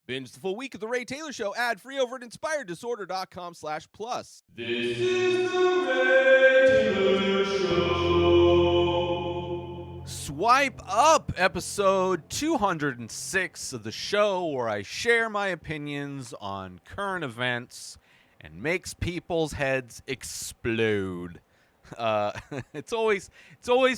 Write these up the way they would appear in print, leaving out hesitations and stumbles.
Binge the full week of The Ray Taylor Show ad-free over at inspireddisorder.com/plus. This is The Ray Taylor Show. Swipe Up, episode 206 of the show, where I share my opinions on current events and makes people's heads explode. It's always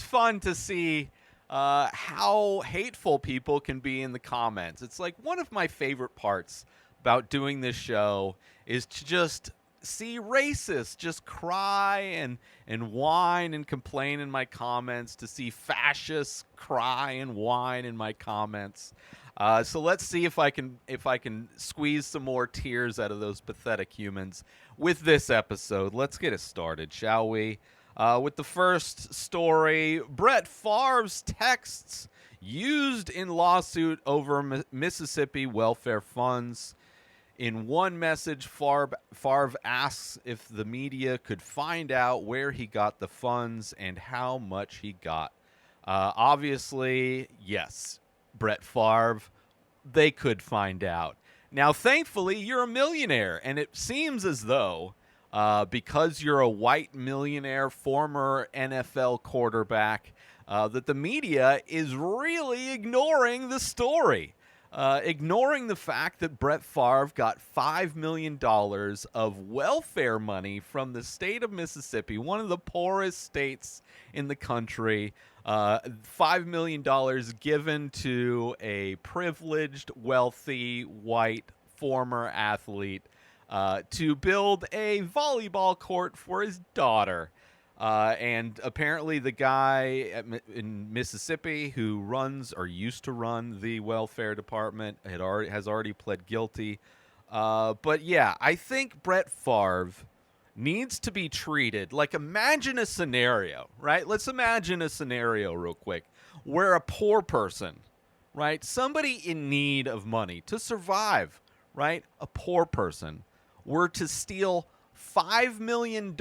fun to see how hateful people can be in the comments. It's like one of my favorite parts about doing this show is to just see racists just cry and whine and complain in my comments, to see fascists cry and whine in my comments. So let's see if I can squeeze some more tears out of those pathetic humans with this episode. Let's get it started, shall we? With the first story, Brett Favre's texts used in lawsuit over Mississippi welfare funds. In one message, Favre asks if the media could find out where he got the funds and how much he got. Obviously, yes, Brett Favre, they could find out. Now, thankfully, you're a millionaire, and it seems as though because you're a white millionaire, former NFL quarterback, that the media is really ignoring the story. Ignoring the fact that Brett Favre got $5 million of welfare money from the state of Mississippi, one of the poorest states in the country. $5 million given to a privileged, wealthy, white former athlete to build a volleyball court for his daughter. And apparently the guy in Mississippi who runs or used to run the welfare department has already pled guilty. But yeah, I think Brett Favre needs to be treated like, imagine a scenario, right? Let's imagine a scenario real quick where a poor person, right? Somebody in need of money to survive, right? A poor person were to steal $5 million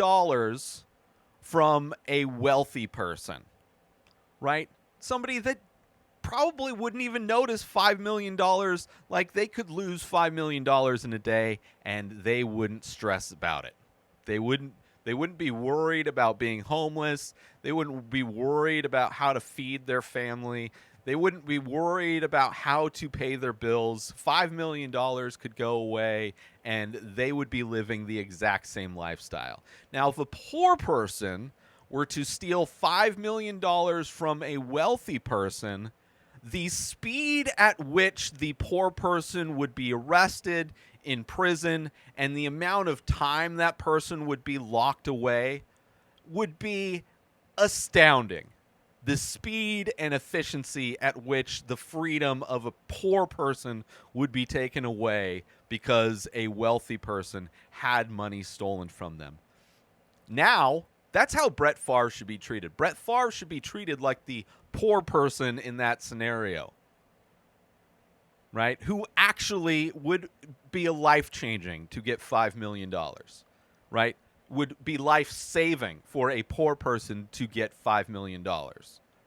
from a wealthy person, right? Somebody that probably wouldn't even notice $5 million. Like, they could lose $5 million in a day and they wouldn't stress about it. They wouldn't be worried about being homeless. They wouldn't be worried about how to feed their family. They wouldn't be worried about how to pay their bills. $5 million could go away, and they would be living the exact same lifestyle. Now, if a poor person were to steal $5 million from a wealthy person, the speed at which the poor person would be arrested, in prison, and the amount of time that person would be locked away would be astounding. The speed and efficiency at which the freedom of a poor person would be taken away because a wealthy person had money stolen from them. Now, that's how Brett Favre should be treated. Brett Favre should be treated like the poor person in that scenario, right? Who actually would be a life-changing to get $5 million, right? Would be life-saving for a poor person to get $5 million,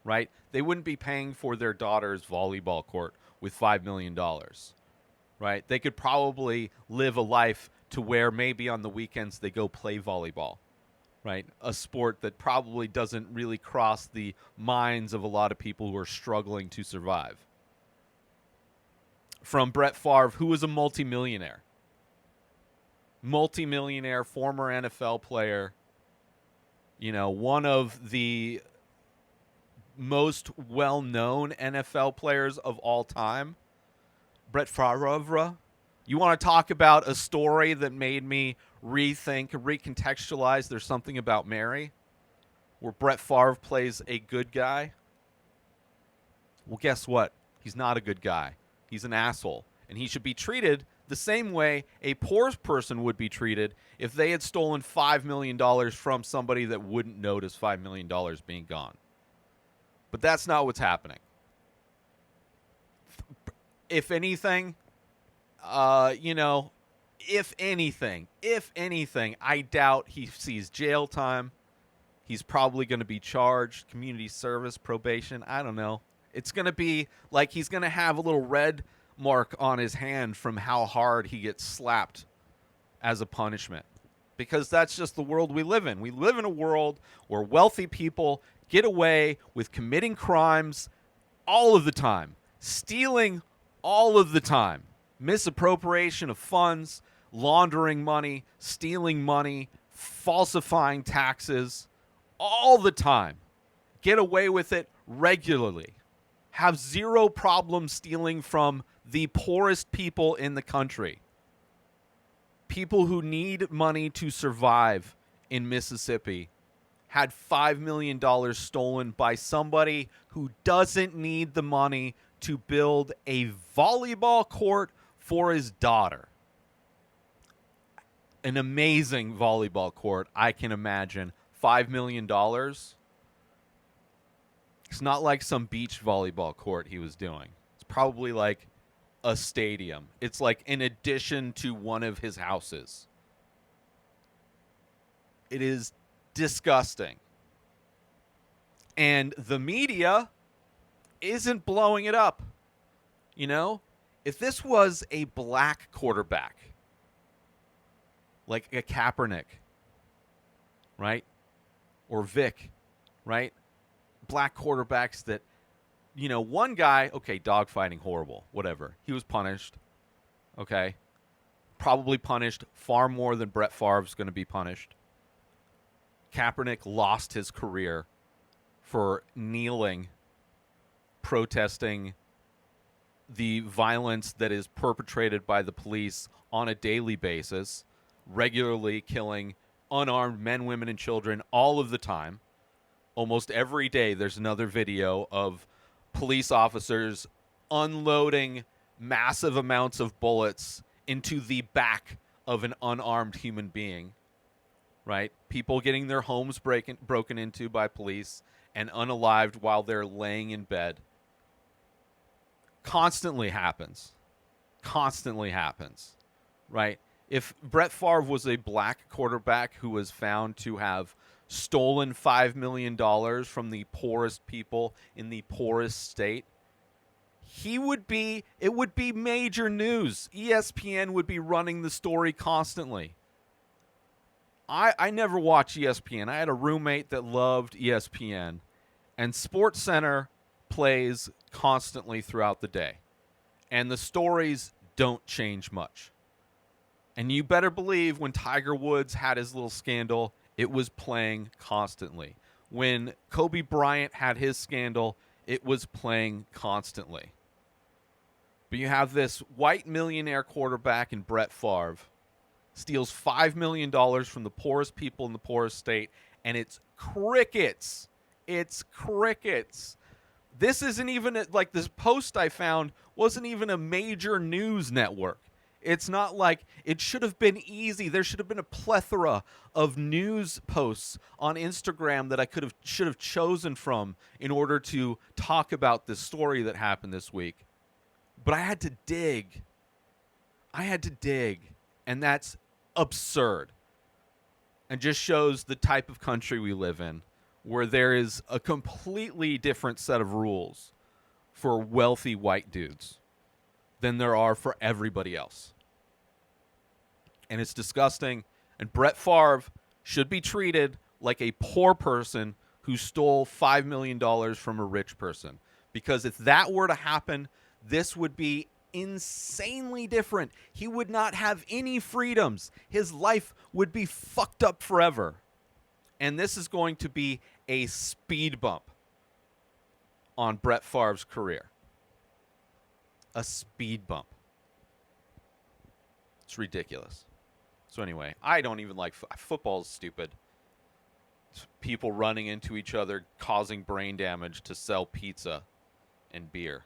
right? They wouldn't be paying for their daughter's volleyball court with $5 million, right? They could probably live a life to where maybe on the weekends they go play volleyball, right? A sport that probably doesn't really cross the minds of a lot of people who are struggling to survive. From Brett Favre, who was a multimillionaire, former NFL player, one of the most well-known NFL players of all time. Brett Favre. You want to talk about a story that made me recontextualize There's Something About Mary, where Brett Favre plays a good guy? Well, guess what? He's not a good guy. He's an asshole, and he should be treated the same way a poor person would be treated if they had stolen $5 million from somebody that wouldn't notice $5 million being gone. But that's not what's happening. If anything, if anything, I doubt he sees jail time. He's probably going to be charged, community service, probation. I don't know. It's going to be like he's going to have a little red mark on his hand from how hard he gets slapped as a punishment. Because that's just the world we live in. We live in a world where wealthy people get away with committing crimes all of the time, stealing all of the time, misappropriation of funds, laundering money, stealing money, falsifying taxes, all the time. Get away with it regularly. Have zero problem stealing from the poorest people in the country. People who need money to survive in Mississippi had $5 million stolen by somebody who doesn't need the money to build a volleyball court for his daughter. An amazing volleyball court, I can imagine. $5 million. It's not like some beach volleyball court he was doing. It's probably like a stadium. It's like in addition to one of his houses. It is disgusting. And the media isn't blowing it up. You know, if this was a black quarterback, like a Kaepernick, right? Or Vic, right? Black quarterbacks that, you know, one guy, okay, dogfighting, horrible, whatever. He was punished, okay? Probably punished far more than Brett Favre's going to be punished. Kaepernick lost his career for kneeling, protesting the violence that is perpetrated by the police on a daily basis, regularly killing unarmed men, women, and children all of the time. Almost every day there's another video of police officers unloading massive amounts of bullets into the back of an unarmed human being, right? People getting their homes broken into by police and unalived while they're laying in bed. Constantly happens, right? If Brett Favre was a black quarterback who was found to have stolen $5 million from the poorest people in the poorest state, it would be major news. ESPN would be running the story constantly. I never watched ESPN. I had a roommate that loved ESPN, and SportsCenter plays constantly throughout the day, and the stories don't change much. And you better believe when Tiger Woods had his little scandal, it was playing constantly. When Kobe Bryant had his scandal, it was playing constantly. But you have this white millionaire quarterback in Brett Favre, steals $5 million from the poorest people in the poorest state, and it's crickets. It's crickets. This isn't even, like, this post I found wasn't even a major news network. It's not like it should have been easy. There should have been a plethora of news posts on Instagram that I should have chosen from in order to talk about this story that happened this week. But I had to dig. And that's absurd. And just shows the type of country we live in, where there is a completely different set of rules for wealthy white dudes than there are for everybody else. And it's disgusting. And Brett Favre should be treated like a poor person who stole $5 million from a rich person. Because if that were to happen, this would be insanely different. He would not have any freedoms. His life would be fucked up forever. And this is going to be a speed bump on Brett Favre's career. A speed bump. It's ridiculous. So anyway, I don't even like football. Is stupid. It's people running into each other, causing brain damage to sell pizza and beer.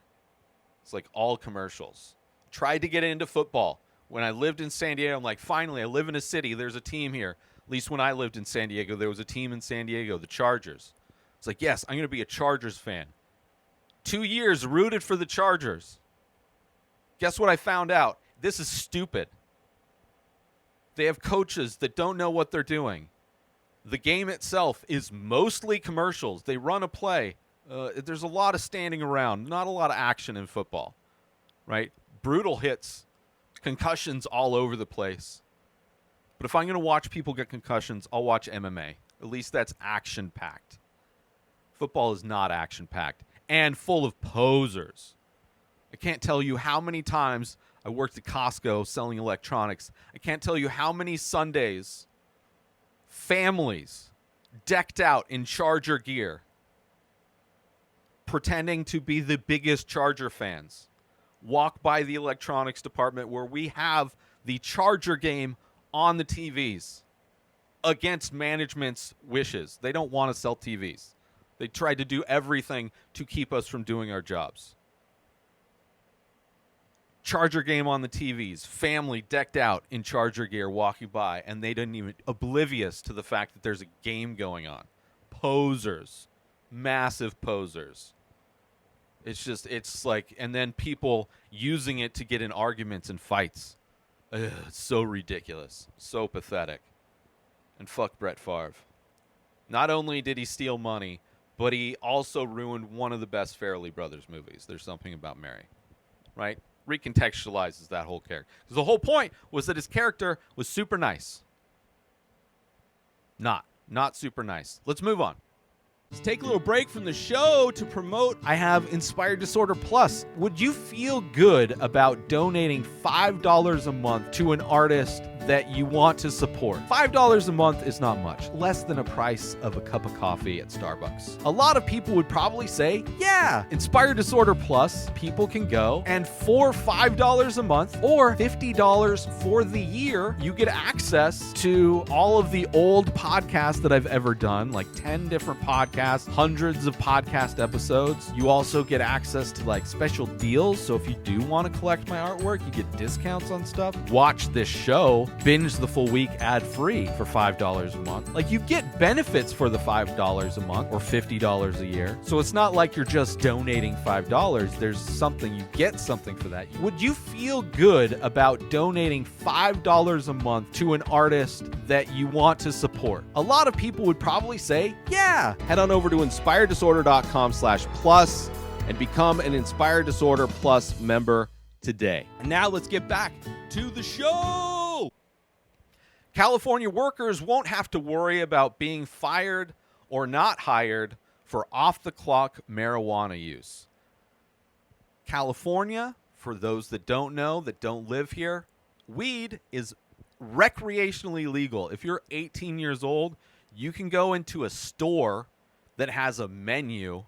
It's like all commercials. Tried to get into football. When I lived in San Diego, I'm like, finally, I live in a city. There's a team here. At least when I lived in San Diego, there was a team in San Diego, the Chargers. It's like, yes, I'm going to be a Chargers fan. 2 years rooted for the Chargers. Guess what I found out? This is stupid. They have coaches that don't know what they're doing. The game itself is mostly commercials. They run a play. There's a lot of standing around, not a lot of action in football, right? brutal hits, concussions all over the place. But if I'm going to watch people get concussions, I'll watch MMA. At least that's action-packed. Football is not action-packed and full of posers. I can't tell you how many times I worked at Costco selling electronics. I can't tell you how many Sundays families decked out in Charger gear, pretending to be the biggest Charger fans, walk by the electronics department where we have the Charger game on the TVs against management's wishes. They don't want to sell TVs. They tried to do everything to keep us from doing our jobs. Charger game on the TVs, family decked out in Charger gear walking by, and they didn't even, oblivious to the fact that there's a game going on. Posers. Massive posers. It's like, and then people using it to get in arguments and fights. Ugh, it's so ridiculous. So pathetic. And fuck Brett Favre. Not only did he steal money, but he also ruined one of the best Farrelly Brothers movies. There's Something About Mary. Right? Recontextualizes that whole character. Because the whole point was that his character was super nice. Not super nice. Let's move on. Let's take a little break from the show to promote. I have Inspired Disorder Plus. Would you feel good about donating $5 a month to an artist that you want to support? $5 a month is not much, less than a price of a cup of coffee at Starbucks. A lot of people would probably say, yeah, Inspired Disorder Plus, people can go, and for $5 a month or $50 for the year, you get access to all of the old podcasts that I've ever done, like 10 different podcasts, hundreds of podcast episodes. You also get access to like special deals. So if you do want to collect my artwork, you get discounts on stuff. Watch this show, binge the full week ad-free for $5 a month. Like, you get benefits for the $5 a month or $50 a year. So it's not like you're just donating $5. There's something, you get something for that. Would you feel good about donating $5 a month to an artist that you want to support? A lot of people would probably say, yeah. Head on over to inspireddisorder.com/plus and become an Inspired Disorder Plus member today. And now let's get back to the show. California workers won't have to worry about being fired or not hired for off-the-clock marijuana use. California, for those that don't know, that don't live here, weed is recreationally legal. If you're 18 years old, you can go into a store that has a menu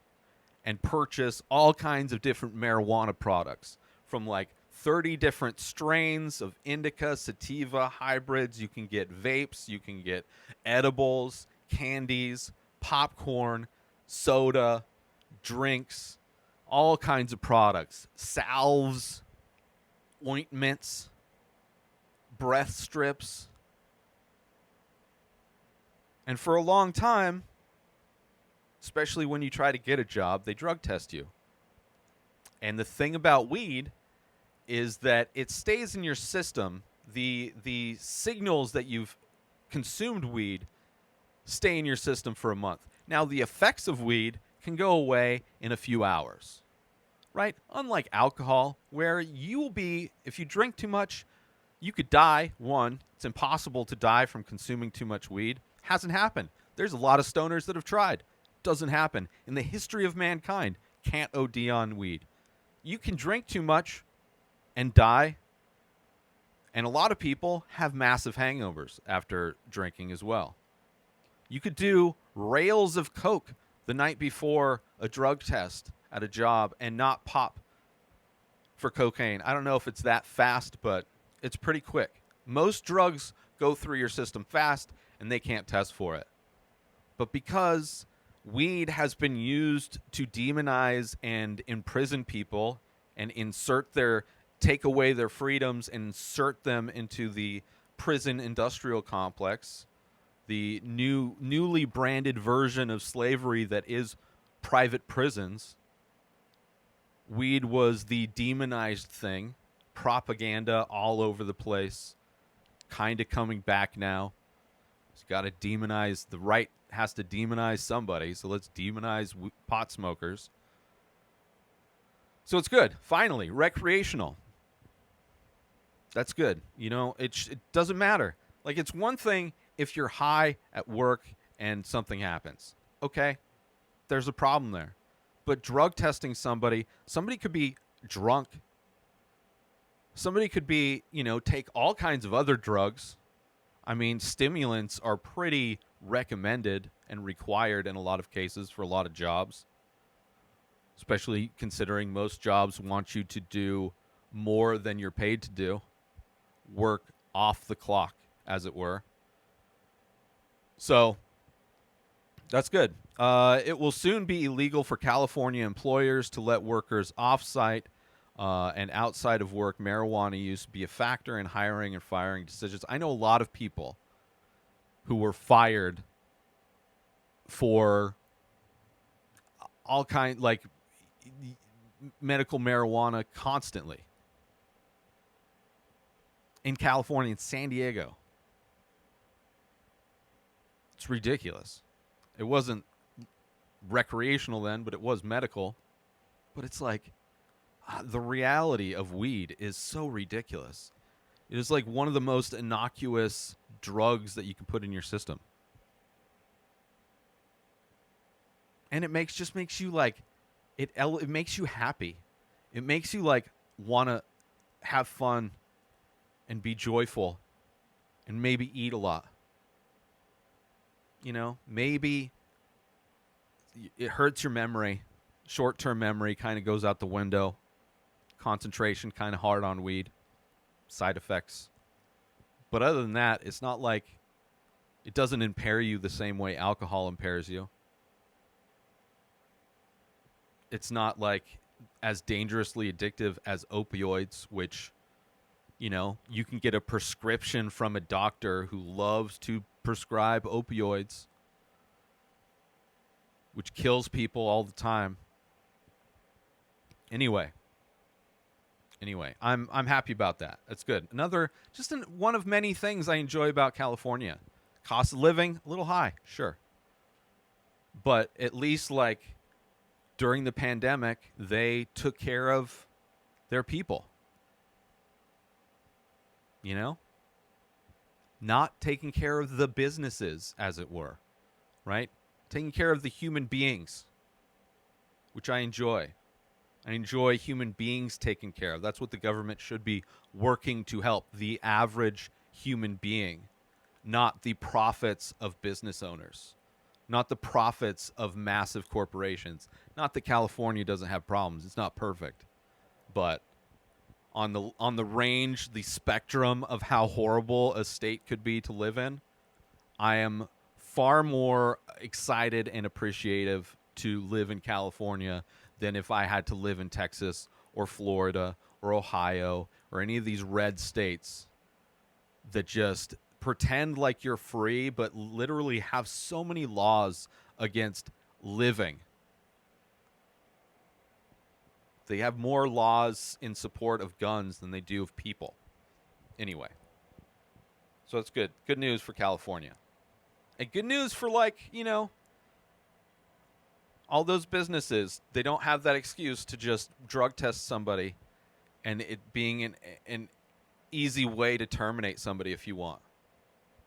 and purchase all kinds of different marijuana products from like 30 different strains of indica, sativa, hybrids. You can get vapes, you can get edibles, candies, popcorn, soda, drinks, all kinds of products, salves, ointments, breath strips. And for a long time, especially when you try to get a job, they drug test you. And the thing about weed is that it stays in your system. The signals that you've consumed weed stay in your system for a month. Now, the effects of weed can go away in a few hours, right? Unlike alcohol, where you will be, if you drink too much, you could die. One, it's impossible to die from consuming too much weed. Hasn't happened. There's a lot of stoners that have tried. Doesn't happen. In the history of mankind, can't OD on weed. You can drink too much and die. And a lot of people have massive hangovers after drinking as well. You could do rails of coke the night before a drug test at a job and not pop for cocaine. I don't know if it's that fast, but it's pretty quick. Most drugs go through your system fast, and they can't test for it. But because weed has been used to demonize and imprison people and take away their freedoms and insert them into the prison industrial complex, the newly branded version of slavery that is private prisons, weed was the demonized thing. Propaganda all over the place, kind of coming back now. It's got to demonize, the right has to demonize somebody, so let's demonize pot smokers. So it's good. Finally, recreational. That's good. It doesn't matter. Like, it's one thing if you're high at work and something happens. Okay, there's a problem there. But drug testing somebody could be drunk. Somebody could be, take all kinds of other drugs. I mean, stimulants are pretty recommended and required in a lot of cases for a lot of jobs, especially considering most jobs want you to do more than you're paid to do, work off the clock, as it were. So that's good. It will soon be illegal for California employers to let workers off-site and outside of work marijuana use be a factor in hiring and firing decisions. I know a lot of people who were fired for all kind, like medical marijuana constantly in California, in San Diego. It's ridiculous. It wasn't recreational then, but it was medical. But it's like, the reality of weed is so ridiculous. It is like one of the most innocuous drugs that you can put in your system. And it makes you like, it makes you happy. It makes you like want to have fun and be joyful and maybe eat a lot. Maybe it hurts your memory. Short-term memory kind of goes out the window. Concentration kind of hard on weed. Side effects. But other than that, it's not like it doesn't impair you the same way alcohol impairs you. It's not like as dangerously addictive as opioids, which, you can get a prescription from a doctor who loves to prescribe opioids, which kills people all the time. Anyway, I'm happy about that. That's good. One of many things I enjoy about California. Cost of living, a little high, sure. But at least, like, during the pandemic, they took care of their people. Not taking care of the businesses, as it were, right? Taking care of the human beings, which I enjoy. I enjoy human beings taken care of. That's what the government should be working to help, the average human being, not the profits of business owners, not the profits of massive corporations. Not that California doesn't have problems. It's not perfect. But on the range, the spectrum of how horrible a state could be to live in, I am far more excited and appreciative to live in California than if I had to live in Texas or Florida or Ohio or any of these red states that just pretend like you're free but literally have so many laws against living. They have more laws in support of guns than they do of people. Anyway. So it's good. Good news for California. And good news for, all those businesses. They don't have that excuse to just drug test somebody and it being an easy way to terminate somebody if you want.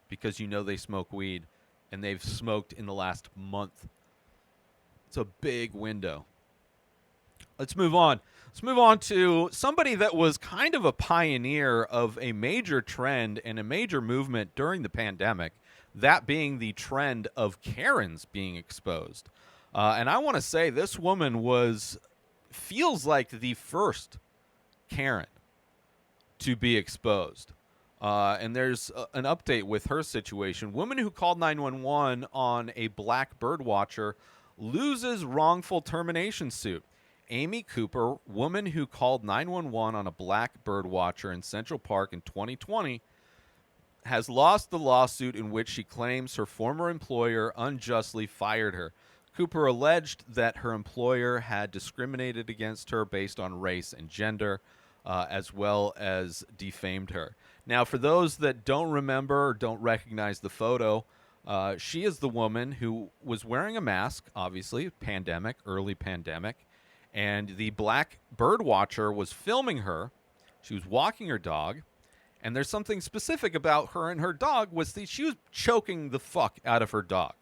Because they smoke weed and they've smoked in the last month. It's a big window. Let's move on. Let's move on to somebody that was kind of a pioneer of a major trend and a major movement during the pandemic, that being the trend of Karens being exposed. And I want to say this woman feels like the first Karen to be exposed. And there's an update with her situation. Woman who called 911 on a black birdwatcher loses wrongful termination suit. Amy Cooper, woman who called 911 on a black birdwatcher in Central Park in 2020, has lost the lawsuit in which she claims her former employer unjustly fired her. Cooper alleged that her employer had discriminated against her based on race and gender, as well as defamed her. Now, for those that don't remember or don't recognize the photo, she is the woman who was wearing a mask, obviously, early pandemic, and the black bird watcher was filming her. She was walking her dog, And there's something specific about her and her dog was that she was choking the fuck out of her dog.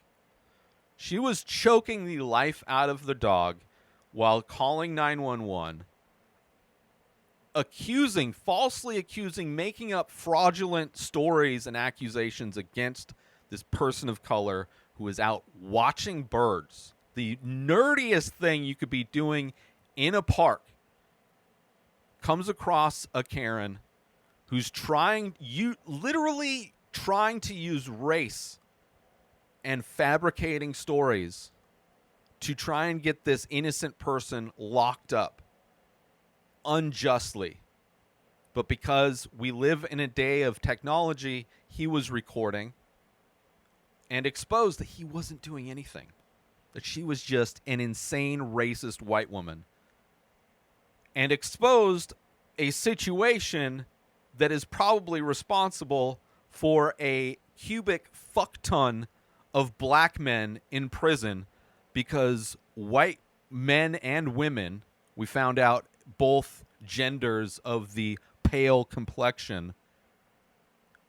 She was choking the life out of the dog while calling 911, falsely accusing, making up fraudulent stories and accusations against this person of color who is out watching birds. The nerdiest thing you could be doing in a park. Comes across a Karen who's literally trying to use race and fabricating stories to try and get this innocent person locked up unjustly. But because we live in a day of technology, he was recording and exposed that he wasn't doing anything, that she was just an insane racist white woman, and exposed a situation that is probably responsible for a cubic fuck ton of black men in prison, because white men and women, we found out both genders of the pale complexion,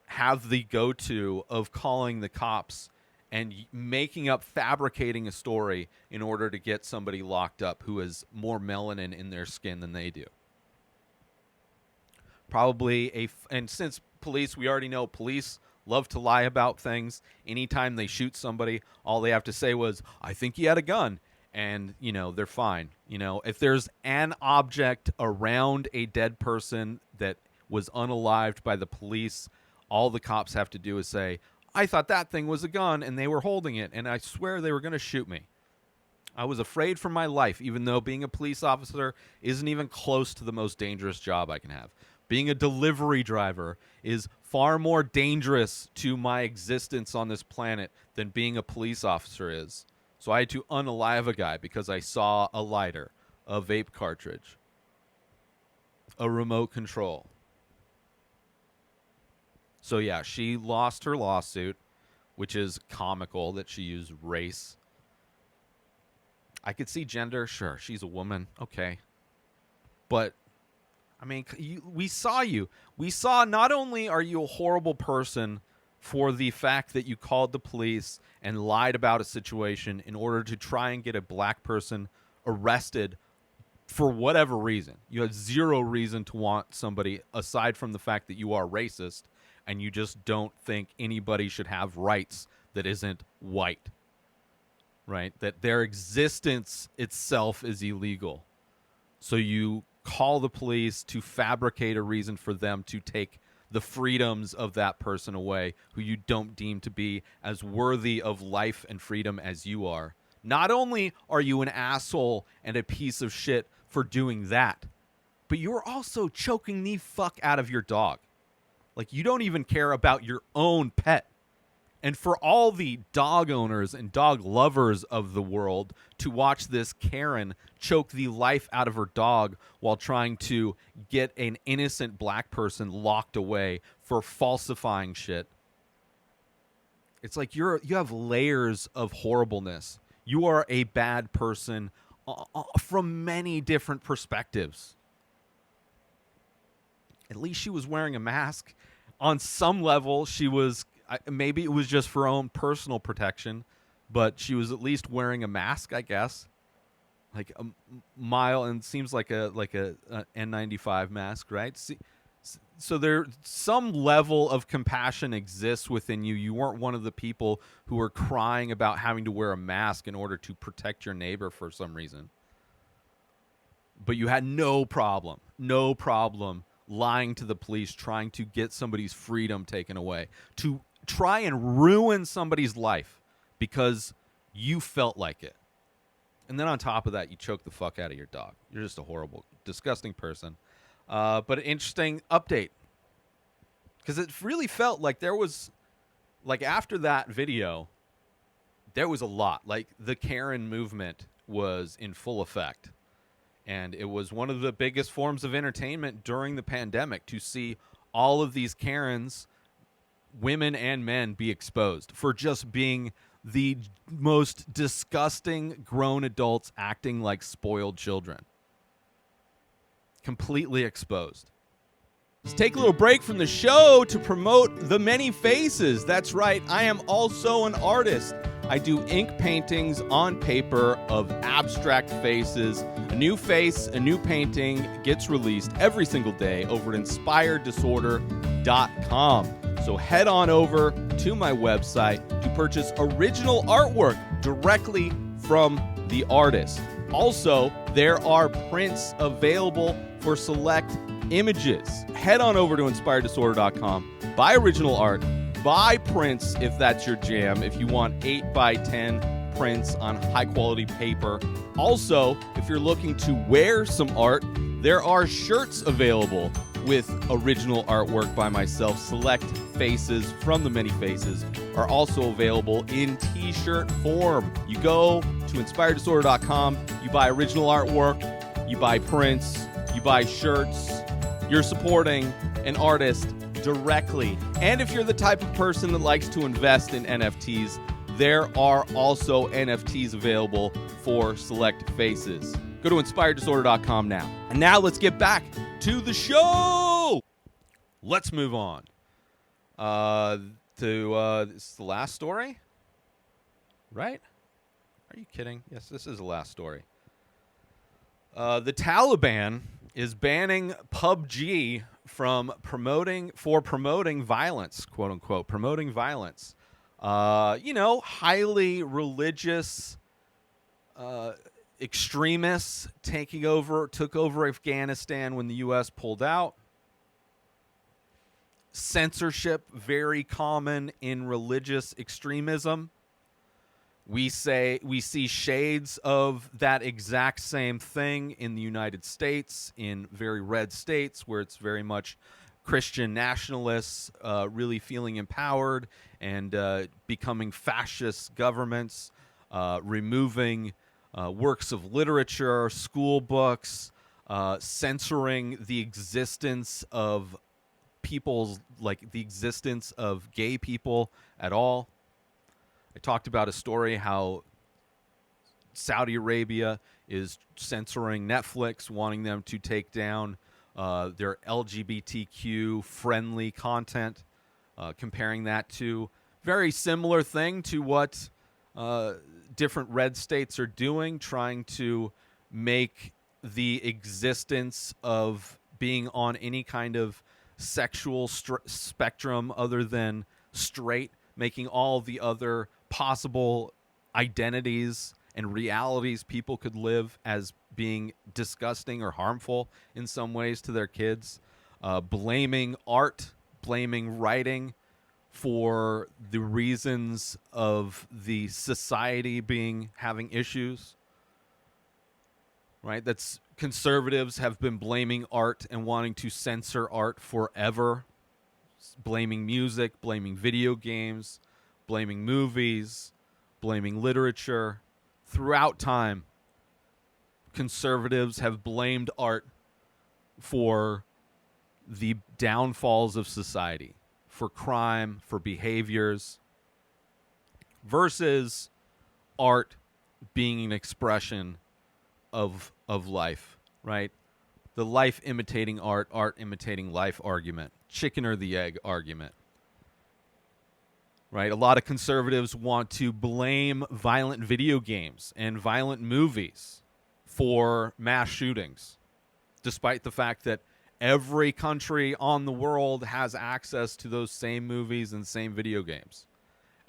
have the go-to of calling the cops and making up, fabricating a story in order to get somebody locked up who has more melanin in their skin than they do. And since police, we already know police love to lie about things. Anytime they shoot somebody, all they have to say was, I think he had a gun. And, they're fine. If there's an object around a dead person that was unalived by the police, all the cops have to do is say, I thought that thing was a gun and they were holding it, and I swear they were going to shoot me. I was afraid for my life, even though being a police officer isn't even close to the most dangerous job I can have. Being a delivery driver is far more dangerous to my existence on this planet than being a police officer is. So I had to unalive a guy because I saw a lighter, a vape cartridge, a remote control. So yeah, she lost her lawsuit, which is comical that she used race. I could see gender, sure, she's a woman, okay. But, we saw you. We saw not only are you a horrible person for the fact that you called the police and lied about a situation in order to try and get a black person arrested for whatever reason. You had zero reason to want somebody aside from the fact that you are racist and you just don't think anybody should have rights that isn't white, right? That their existence itself is illegal. So you call the police to fabricate a reason for them to take the freedoms of that person away who you don't deem to be as worthy of life and freedom as you are. Not only are you an asshole and a piece of shit for doing that, but you're also choking the fuck out of your dog. Like, you don't even care about your own pet. And for all the dog owners and dog lovers of the world to watch this Karen choke the life out of her dog while trying to get an innocent black person locked away for falsifying shit. It's like you have layers of horribleness. You are a bad person from many different perspectives. At least she was wearing a mask. On some level, she was... maybe it was just for her own personal protection, but she was at least wearing a mask, I guess. Like a mild, and seems like a N95 mask, right? So there, some level of compassion exists within you. You weren't one of the people who were crying about having to wear a mask in order to protect your neighbor for some reason. But you had no problem lying to the police, trying to get somebody's freedom taken away, to try and ruin somebody's life because you felt like it. And then on top of that, you choke the fuck out of your dog. You're just a horrible, disgusting person. But an interesting update. Because it really felt like there was, like after that video, there was a lot. Like the Karen movement was in full effect. And it was one of the biggest forms of entertainment during the pandemic to see all of these Karens, women and men, be exposed for just being the most disgusting grown adults acting like spoiled children. Completely exposed. Let's take a little break from the show to promote The Many Faces. That's right, I am also an artist. I do ink paintings on paper of abstract faces. A new face, a new painting gets released every single day over at inspireddisorder.com. So head on over to my website to purchase original artwork directly from the artist. Also, there are prints available for select images. Head on over to inspireddisorder.com, buy original art, buy prints if that's your jam, if you want 8x10 prints on high quality paper. Also, if you're looking to wear some art, there are shirts available with original artwork by myself. Select faces from The Many Faces are also available in t-shirt form. You go to inspireddisorder.com, you buy original artwork, you buy prints, you buy shirts. You're supporting an artist directly. And if you're the type of person that likes to invest in NFTs, there are also NFTs available for select faces. Go to inspireddisorder.com now. And now let's get back to the show. Let's move on to this is the last story, right? Are you kidding? Yes, this is the last story. The Taliban is banning PUBG from promoting violence, quote unquote, promoting violence. Highly religious extremists took over Afghanistan when the U.S. pulled out. Censorship, very common in religious extremism. We see shades of that exact same thing in the United States, in very red states where it's very much Christian nationalists really feeling empowered and becoming fascist governments, removing works of literature, school books, censoring the existence of the existence of gay people at all. I talked about a story how Saudi Arabia is censoring Netflix, wanting them to take down their LGBTQ-friendly content, comparing that to very similar thing to what different red states are doing, trying to make the existence of being on any kind of sexual spectrum other than straight, making all the other possible identities and realities people could live as being disgusting or harmful in some ways to their kids, blaming art, blaming writing for the reasons of the society having issues, right? That's conservatives have been blaming art and wanting to censor art forever, blaming music, blaming video games, blaming movies, blaming literature. Throughout time, conservatives have blamed art for the downfalls of society, for crime, for behaviors, versus art being an expression of life, right? The life imitating art, art imitating life argument, chicken or the egg argument. Right? A lot of conservatives want to blame violent video games and violent movies for mass shootings, despite the fact that every country on the world has access to those same movies and same video games.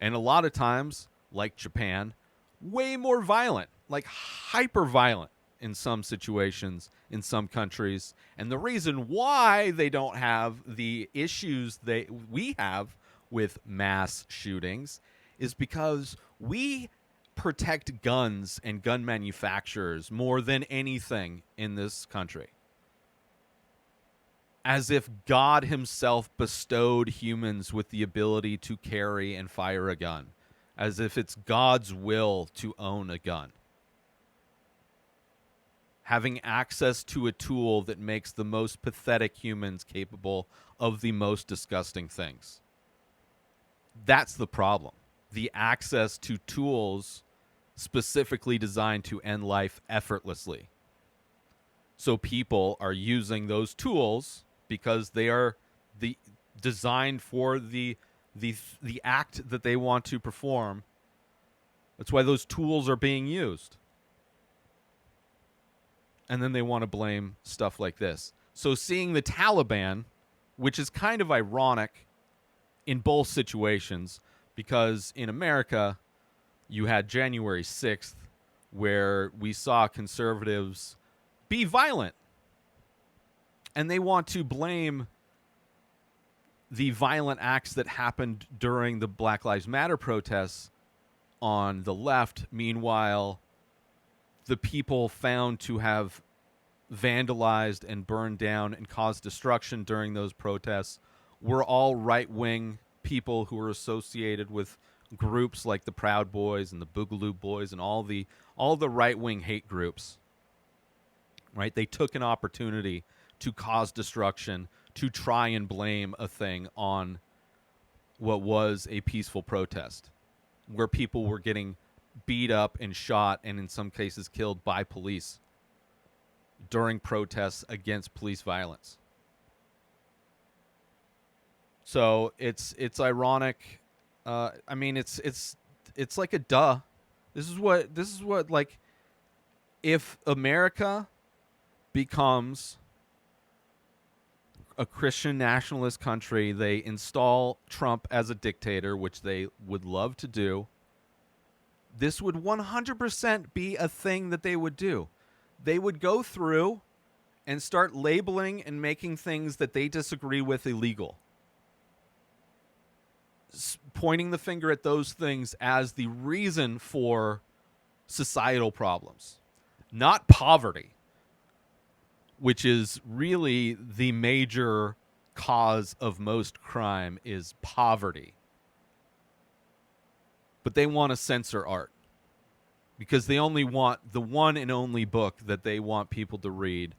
And a lot of times, like Japan, way more violent, like hyper violent in some situations, in some countries. And the reason why they don't have the issues we have with mass shootings is because we protect guns and gun manufacturers more than anything in this country. As if God himself bestowed humans with the ability to carry and fire a gun. As if it's God's will to own a gun. Having access to a tool that makes the most pathetic humans capable of the most disgusting things. That's the problem. The access to tools specifically designed to end life effortlessly. So people are using those tools because they are designed for the act that they want to perform. That's why those tools are being used. And then they want to blame stuff like this. So seeing the Taliban, which is kind of ironic in both situations, because in America, you had January 6th, where we saw conservatives be violent. And they want to blame the violent acts that happened during the Black Lives Matter protests on the left. Meanwhile, the people found to have vandalized and burned down and caused destruction during those protests were all right-wing people who were associated with groups like the Proud Boys and the Boogaloo Boys and all the right-wing hate groups. Right? They took an opportunity to cause destruction, to try and blame a thing on what was a peaceful protest, where people were getting beat up and shot and in some cases killed by police during protests against police violence. So it's ironic. I mean, it's like a duh. This is what like, if America becomes a Christian nationalist country, they install Trump as a dictator, which they would love to do. This would 100% be a thing that they would do. They would go through and start labeling and making things that they disagree with illegal. Pointing the finger at those things as the reason for societal problems, not poverty, which is really the major cause of most crime, is poverty. But they want to censor art because they only want the one and only book that they want people to read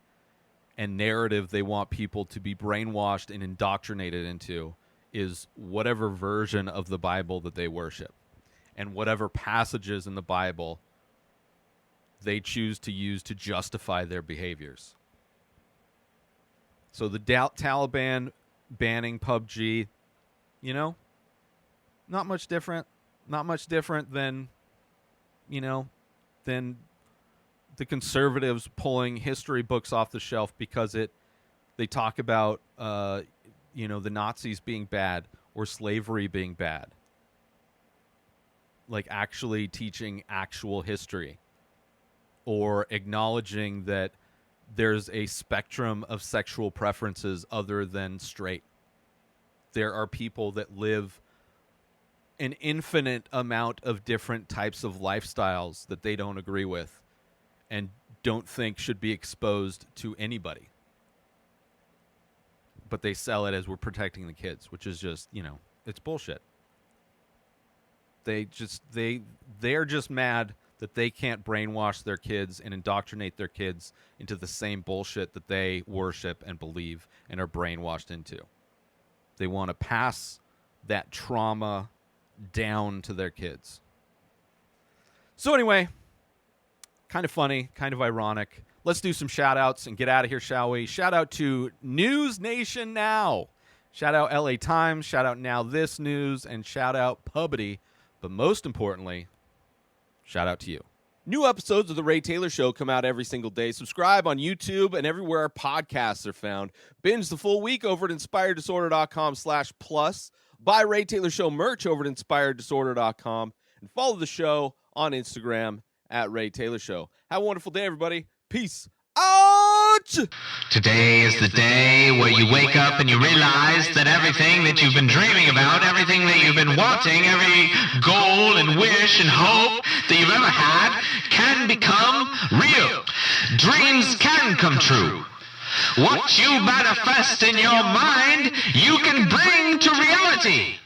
and narrative they want people to be brainwashed and indoctrinated into is whatever version of the Bible that they worship and whatever passages in the Bible they choose to use to justify their behaviors. So the Taliban banning PUBG, not much different. Not much different than, than the conservatives pulling history books off the shelf because they talk about, the Nazis being bad or slavery being bad. Like actually teaching actual history or acknowledging that there's a spectrum of sexual preferences other than straight. There are people that live an infinite amount of different types of lifestyles that they don't agree with and don't think should be exposed to anybody. But they sell it as we're protecting the kids, which is just, it's bullshit. They're just mad that they can't brainwash their kids and indoctrinate their kids into the same bullshit that they worship and believe and are brainwashed into. They want to pass that trauma down to their kids. So anyway, kind of funny, kind of ironic. Let's do some shout outs and get out of here, shall we? Shout out to News Nation Now. Shout out LA Times. Shout out Now This News. And shout out Pubity. But most importantly, shout out to you. New episodes of The Ray Taylor Show come out every single day. Subscribe on YouTube and everywhere our podcasts are found. Binge the full week over at inspireddisorder.com/plus. Buy Ray Taylor Show merch over at inspireddisorder.com. And follow the show on Instagram at Ray Taylor Show. Have a wonderful day, everybody. Peace out! Today is the day where you wake up and you realize that everything that you've been dreaming about, everything that you've been wanting, every goal and wish and hope that you've ever had can become real. Dreams can come true. What you manifest in your mind, you can bring to reality.